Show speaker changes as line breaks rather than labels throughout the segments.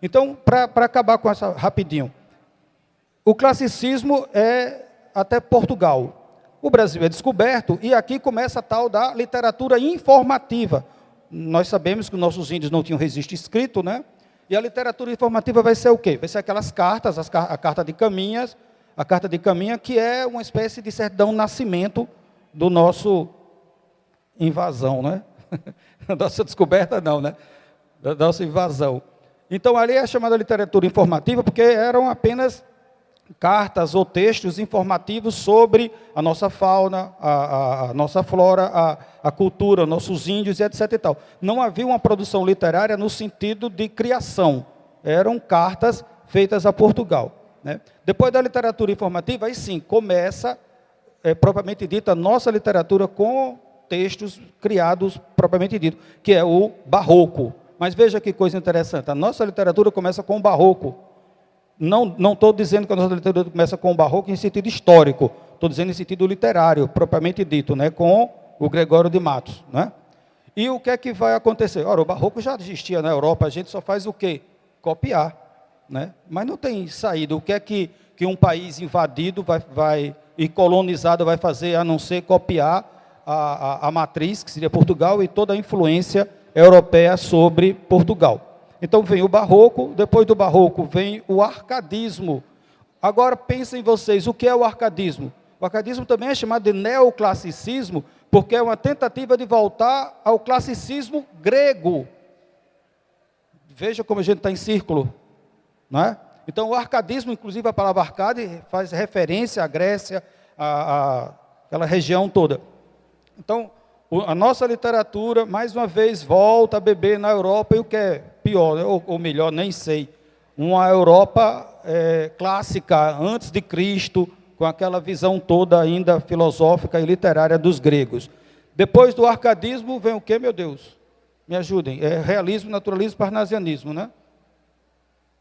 Então, para acabar com essa rapidinho, o classicismo é até Portugal. O Brasil é descoberto e aqui começa a tal da literatura informativa. Nós sabemos que nossos índios não tinham registro escrito, né? E a literatura informativa vai ser o quê? Vai ser aquelas cartas, a carta de Caminhas, a carta de Caminha, que é uma espécie de certidão nascimento do nosso invasão, né? Nossa descoberta não, né? Da nossa invasão. Então, ali é chamada literatura informativa porque eram apenas cartas ou textos informativos sobre a nossa fauna, a nossa flora, a cultura, nossos índios, etc. e tal. Não havia uma produção literária no sentido de criação. Eram cartas feitas a Portugal, né? Depois da literatura informativa, aí sim, começa, propriamente dita, a nossa literatura com textos criados, propriamente dito, que é o barroco. Mas veja que coisa interessante, a nossa literatura começa com o barroco. Não estou dizendo que a nossa literatura começa com o barroco em sentido histórico, estou dizendo em sentido literário, propriamente dito, né, com o Gregório de Matos, né? E o que é que vai acontecer? Ora, o barroco já existia na Europa, a gente só faz o quê? Copiar, né? Mas não tem saída. O que é que um país invadido e colonizado vai fazer, a não ser copiar a matriz, que seria Portugal, e toda a influência europeia sobre Portugal. Então vem o barroco, depois do barroco vem o arcadismo. Agora pensem vocês, o que é o arcadismo? O arcadismo também é chamado de neoclassicismo, porque é uma tentativa de voltar ao classicismo grego. Veja como a gente está em círculo, não é? Então o arcadismo, inclusive a palavra arcade, faz referência à Grécia, aquela região toda. Então, a nossa literatura, mais uma vez, volta a beber na Europa, e o que é pior, ou melhor, nem sei, uma Europa clássica, antes de Cristo, com aquela visão toda ainda filosófica e literária dos gregos. Depois do arcadismo vem o quê, meu Deus? Me ajudem. É realismo, naturalismo, parnasianismo, né?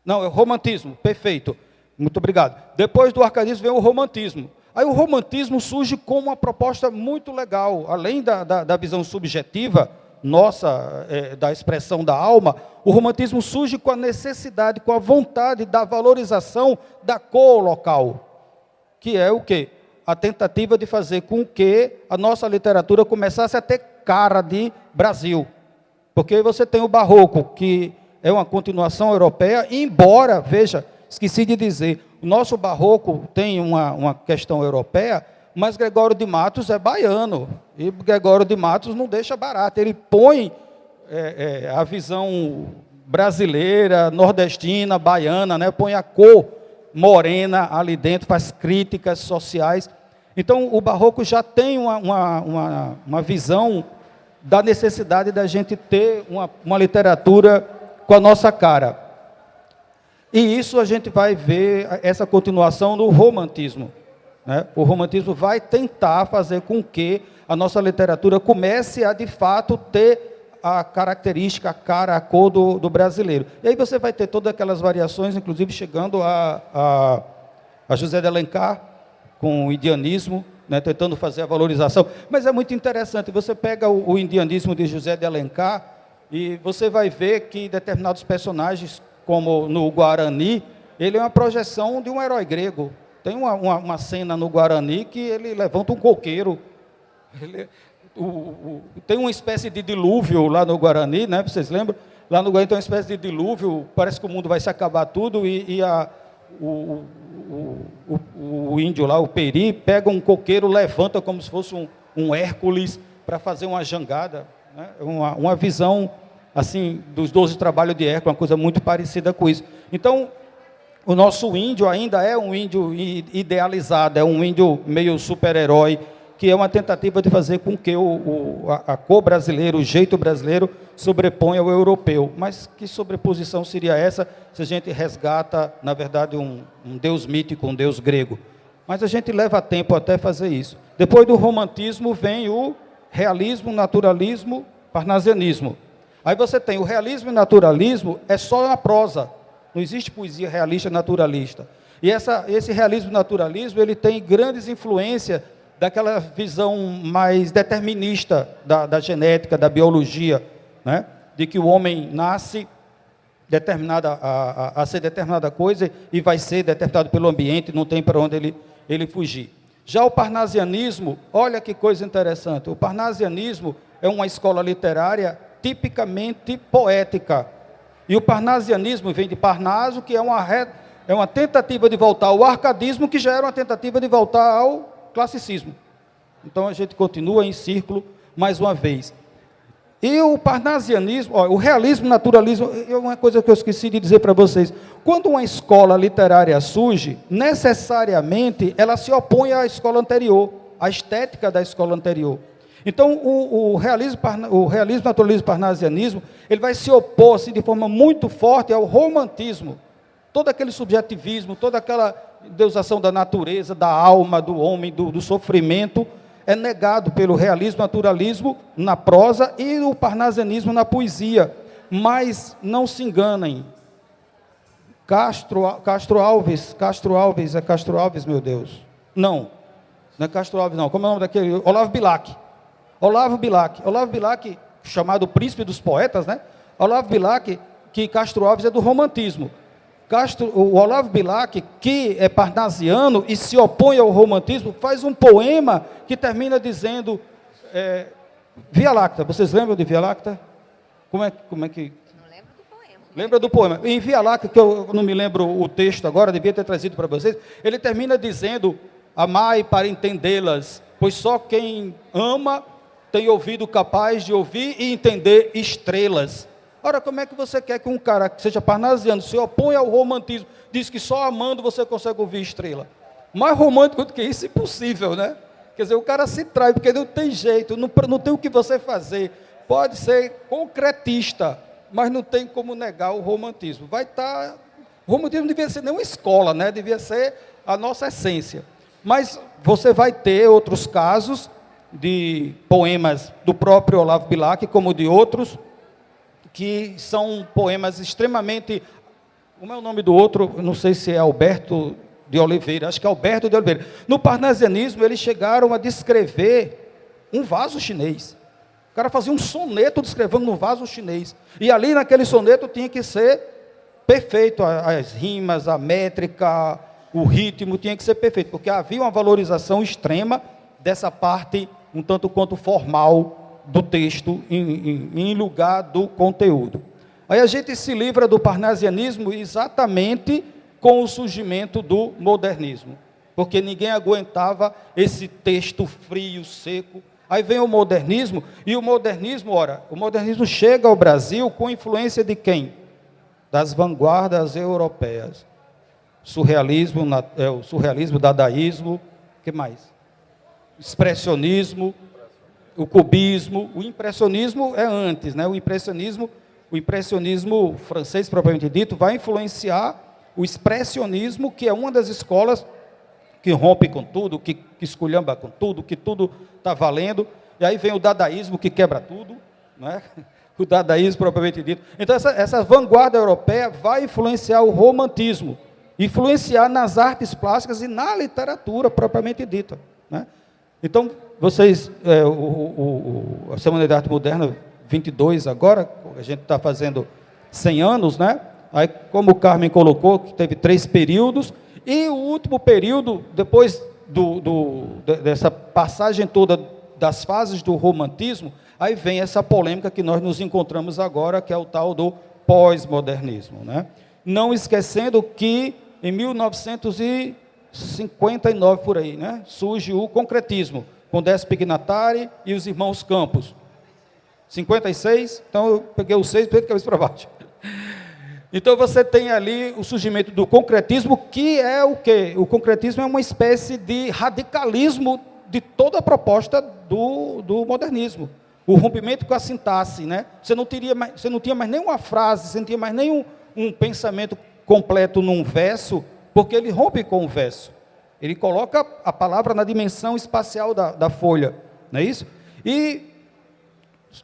Não, é o romantismo, perfeito. Muito obrigado. Depois do arcadismo vem o romantismo. Aí o romantismo surge como uma proposta muito legal, além da visão subjetiva, nossa, da expressão da alma, o romantismo surge com a necessidade, com a vontade da valorização da cor local, que é o quê? A tentativa de fazer com que a nossa literatura começasse a ter cara de Brasil. Porque você tem o barroco, que é uma continuação europeia, embora, veja, esqueci de dizer, o nosso barroco tem uma questão europeia, mas Gregório de Matos é baiano, e Gregório de Matos não deixa barato, ele põe a visão brasileira, nordestina, baiana, né? Põe a cor morena ali dentro, faz críticas sociais. Então, o barroco já tem uma visão da necessidade da gente ter uma literatura com a nossa cara. E isso a gente vai ver, essa continuação no romantismo, né? O romantismo vai tentar fazer com que a nossa literatura comece a, de fato, ter a característica, a cara, a cor do brasileiro. E aí você vai ter todas aquelas variações, inclusive chegando a José de Alencar, com o indianismo, né, tentando fazer a valorização. Mas é muito interessante, você pega o indianismo de José de Alencar e você vai ver que determinados personagens, como no Guarani, ele é uma projeção de um herói grego. Tem uma cena no Guarani que ele levanta um coqueiro. Tem uma espécie de dilúvio lá no Guarani, né? Vocês lembram? Lá no Guarani tem uma espécie de dilúvio, parece que o mundo vai se acabar tudo, e o índio lá, o Peri, pega um coqueiro, levanta como se fosse um Hércules para fazer uma jangada, né? Uma visão assim, dos 12 trabalhos de Hércules, uma coisa muito parecida com isso. Então, o nosso índio ainda é um índio idealizado, é um índio meio super-herói, que é uma tentativa de fazer com que a cor brasileira, o jeito brasileiro, sobreponha ao europeu. Mas que sobreposição seria essa, se a gente resgata, na verdade, um deus mítico, um deus grego? Mas a gente leva tempo até fazer isso. Depois do romantismo vem o realismo, naturalismo, parnasianismo. Aí você tem o realismo e naturalismo, é só uma prosa. Não existe poesia realista e naturalista. E esse realismo e naturalismo, ele tem grandes influências daquela visão mais determinista da genética, da biologia, né? De que o homem nasce determinada a ser determinada coisa e vai ser determinado pelo ambiente, não tem para onde ele fugir. Já o parnasianismo, olha que coisa interessante, o parnasianismo é uma escola literária tipicamente poética, e o parnasianismo vem de Parnaso, que é uma tentativa de voltar ao arcadismo, que já era uma tentativa de voltar ao classicismo. Então a gente continua em círculo mais uma vez. E o parnasianismo, o realismo, naturalismo, é uma coisa que eu esqueci de dizer para vocês. Quando uma escola literária surge, necessariamente ela se opõe à escola anterior, à estética da escola anterior. Então, o realismo, naturalismo, parnasianismo, ele vai se opor assim, de forma muito forte ao romantismo. Todo aquele subjetivismo, toda aquela deusação da natureza, da alma, do homem, do sofrimento, é negado pelo realismo, naturalismo na prosa e o parnasianismo na poesia. Mas não se enganem. Castro Alves, meu Deus. Não é Castro Alves, não. Como é o nome daquele? Olavo Bilac, chamado príncipe dos poetas, né? Olavo Bilac, que Castro Alves é do romantismo. O Olavo Bilac, que é parnasiano e se opõe ao romantismo, faz um poema que termina dizendo Via Láctea. Vocês lembram de Via Láctea? Como é que...
Não lembro do poema.
Lembra do poema? Em Via Láctea, que eu não me lembro o texto agora, devia ter trazido para vocês, ele termina dizendo: amai para entendê-las, pois só quem ama tem ouvido capaz de ouvir e entender estrelas. Ora, como é que você quer que um cara que seja parnasiano se opõe ao romantismo, diz que só amando você consegue ouvir estrela? Mais romântico do que isso, impossível, né? Quer dizer, o cara se trai, porque não tem jeito, não tem o que você fazer. Pode ser concretista, mas não tem como negar o romantismo. O romantismo não devia ser nem uma escola, né? Devia ser a nossa essência. Mas você vai ter outros casos de poemas do próprio Olavo Bilac, como de outros, que são poemas extremamente... Como é o nome do outro? Não sei se é Alberto de Oliveira, acho que é Alberto de Oliveira. No parnasianismo, eles chegaram a descrever um vaso chinês. O cara fazia um soneto descrevendo um vaso chinês. E ali naquele soneto tinha que ser perfeito, as rimas, a métrica, o ritmo tinha que ser perfeito, porque havia uma valorização extrema dessa parte um tanto quanto formal do texto em lugar do conteúdo. Aí a gente se livra do parnasianismo exatamente com o surgimento do modernismo, porque ninguém aguentava esse texto frio, seco. Aí vem o modernismo, e o modernismo chega ao Brasil com influência de quem? Das vanguardas europeias. Surrealismo, dadaísmo, o que mais? Expressionismo, o cubismo, o impressionismo é antes, né? O impressionismo francês, propriamente dito, vai influenciar o expressionismo, que é uma das escolas que rompe com tudo, que esculhamba com tudo, que tudo está valendo. E aí vem o dadaísmo, que quebra tudo, né? O dadaísmo, propriamente dito. Então, essa vanguarda europeia vai influenciar o romantismo, influenciar nas artes plásticas e na literatura, propriamente dita, né? Então, vocês, a Semana de Arte Moderna 22 agora, a gente está fazendo 100 anos, né? Aí, como o Carmen colocou, que teve 3 períodos, e o último período, depois dessa passagem toda das fases do romantismo, aí vem essa polêmica que nós nos encontramos agora, que é o tal do pós-modernismo, né? Não esquecendo que, em 1959, por aí, né, surge o concretismo, com Décio Pignatari e os irmãos Campos. 56, então eu peguei os 6 e de cabeça para baixo. Então você tem ali o surgimento do concretismo, que é o quê? O concretismo é uma espécie de radicalismo de toda a proposta do modernismo. O rompimento com a sintaxe, né? Você não tinha mais nenhuma frase, você não tinha mais nenhum pensamento completo num verso, porque ele rompe com o verso. Ele coloca a palavra na dimensão espacial da folha, não é isso? E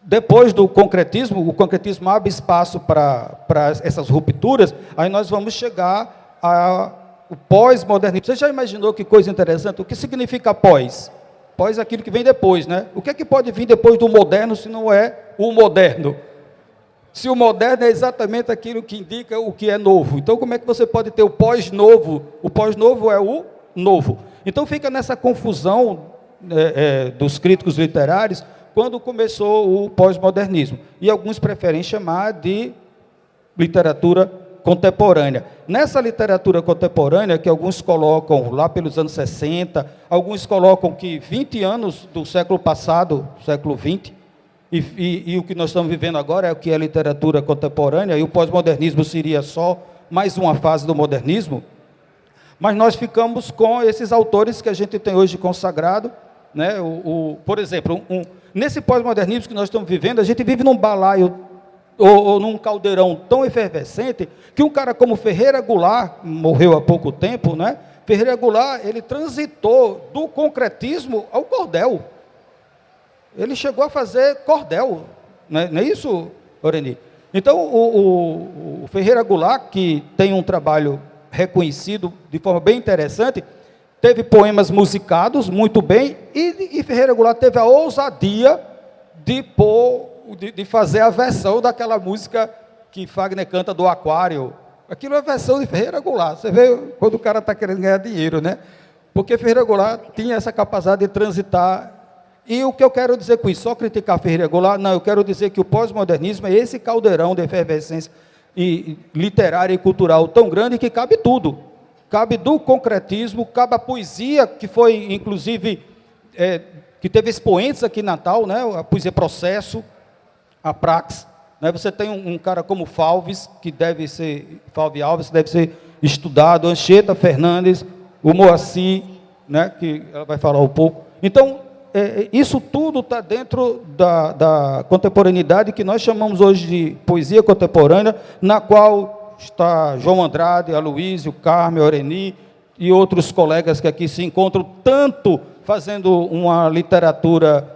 depois do concretismo, o concretismo abre espaço para essas rupturas, aí nós vamos chegar ao pós-modernismo. Você já imaginou que coisa interessante? O que significa pós? Pós é aquilo que vem depois, né? O que é que pode vir depois do moderno, se não é o moderno? Se o moderno é exatamente aquilo que indica o que é novo. Então, como é que você pode ter o pós-novo? O pós-novo é o novo. Então, fica nessa confusão dos críticos literários quando começou o pós-modernismo. E alguns preferem chamar de literatura contemporânea. Nessa literatura contemporânea, que alguns colocam lá pelos anos 60, alguns colocam que 20 anos do século passado, século XX, e o que nós estamos vivendo agora é o que é literatura contemporânea, e o pós-modernismo seria só mais uma fase do modernismo, mas nós ficamos com esses autores que a gente tem hoje consagrado, né? Por exemplo, nesse pós-modernismo que nós estamos vivendo, a gente vive num balaio ou num caldeirão tão efervescente que um cara como Ferreira Goulart, morreu há pouco tempo, né? Ferreira Goulart, ele transitou do concretismo ao cordel. Ele chegou a fazer cordel, não é isso, Oreni? Então, o Ferreira Goulart, que tem um trabalho reconhecido de forma bem interessante, teve poemas musicados muito bem, e Ferreira Goulart teve a ousadia de fazer a versão daquela música que Fagner canta do Aquário. Aquilo é a versão de Ferreira Goulart. Você vê quando o cara está querendo ganhar dinheiro, né? Porque Ferreira Goulart tinha essa capacidade de transitar. E o que eu quero dizer com isso? Só criticar Ferreira Goulart? Não, eu quero dizer que o pós-modernismo é esse caldeirão de efervescência literária e cultural tão grande que cabe tudo. Cabe do concretismo, cabe a poesia, que foi, inclusive, que teve expoentes aqui em Natal, né? A poesia Processo, a Prax, né? Você tem um cara como Falves Alves, que deve ser estudado, Anchieta Fernandes, o Moacir, né? Que ela vai falar um pouco. Então, isso tudo está dentro da contemporaneidade que nós chamamos hoje de poesia contemporânea, na qual está João Andrade, Aloísio, Carmen, Oreni e outros colegas que aqui se encontram, tanto fazendo uma literatura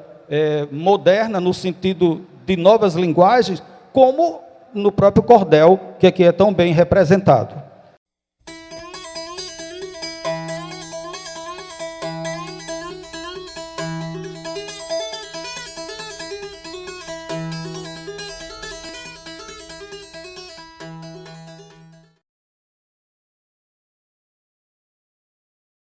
moderna, no sentido de novas linguagens, como no próprio cordel, que aqui é tão bem representado.